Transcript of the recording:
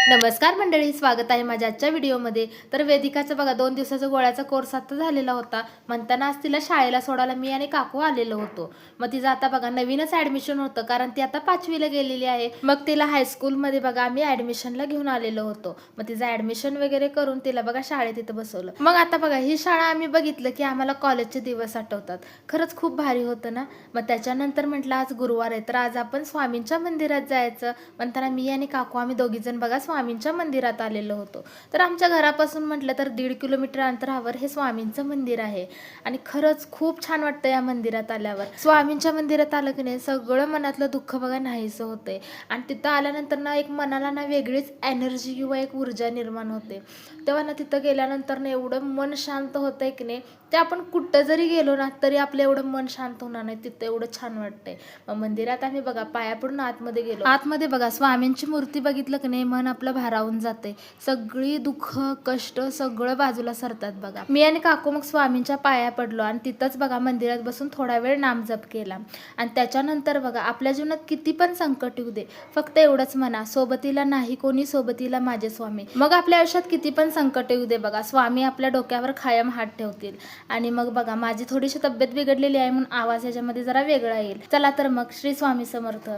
नमस्कार मंडळी, स्वागत आहे माझ्या आजच्या व्हिडिओमध्ये. तर वेदिकाचं बघा 2 दिवसाचा गोळ्याचा कोर्स आता झालेला होता. म्हणताना आज तिला शाळेला सोडायला मी आणि काकू आलेलो होतो. मग तिचं आता बघा नवीनच ॲडमिशन होतं, कारण ती आता 5वीला गेलेली आहे. मग तिला हायस्कूलमध्ये बघा आम्ही ॲडमिशनला घेऊन आलेलो होतो. मग तिचं ॲडमिशन वगैरे करून तिला बघा शाळेत इथं बसवलं. मग आता बघा ही शाळा आम्ही बघितलं की आम्हाला कॉलेजचे दिवस आठवतात. खरंच खूप भारी होतं ना. मग त्याच्यानंतर म्हटलं आज गुरुवार आहे, तर आज आपण स्वामींच्या मंदिरात जायचं. म्हणताना मी आणि काकू आम्ही दोघीजण बघा स्वामींच्या मंदिरात आलेलो होतो. तर आमच्या घरापासून म्हटलं तर 1.5 किलोमीटर अंतरावर हे स्वामींचं मंदिर आहे. आणि खरंच खूप छान वाटतं या मंदिरात आल्यावर. स्वामींच्या मंदिरात आलं की नाही सगळं मनातलं दुःख बघा नाहीसं होतंय. आणि तिथं आल्यानंतर ना एक मनाला ना वेगळीच एनर्जी किंवा एक ऊर्जा निर्माण होते. तेव्हा ना तिथं गेल्यानंतर ना एवढं मन शांत होतंय की नाही, ते आपण कुठं जरी गेलो ना तरी आपलं एवढं मन शांत होणार नाही, तिथं एवढं छान वाटतंय. मग मंदिरात आम्ही बघा पाया पडून आतमध्ये गेलो. आतमध्ये बघा स्वामींची मूर्ती बघितलं की नाही मन आपलं भारावून जाते. सगळी दुःख कष्ट सगळं बाजूला सरतात बघा. मी आणि काकू मग स्वामींच्या पाया पडलो आणि तिथंच बघा मंदिरात बसून थोडा वेळ नामजप केला. आणि त्याच्यानंतर बघा आपल्या जीवनात किती पण संकट येऊ दे, फक्त एवढंच म्हणा, सोबतीला नाही कोणी सोबतीला माझे स्वामी. मग आपल्या आयुष्यात किती पण संकट येऊ दे बघा, स्वामी आपल्या डोक्यावर कायम हात ठेवतील. आणि मग बघा माझी थोडीशी तब्येत बिघडलेली आहे म्हणून आवाज याच्यामध्ये जरा वेगळा येईल. चला तर मग श्री स्वामी समर्थ.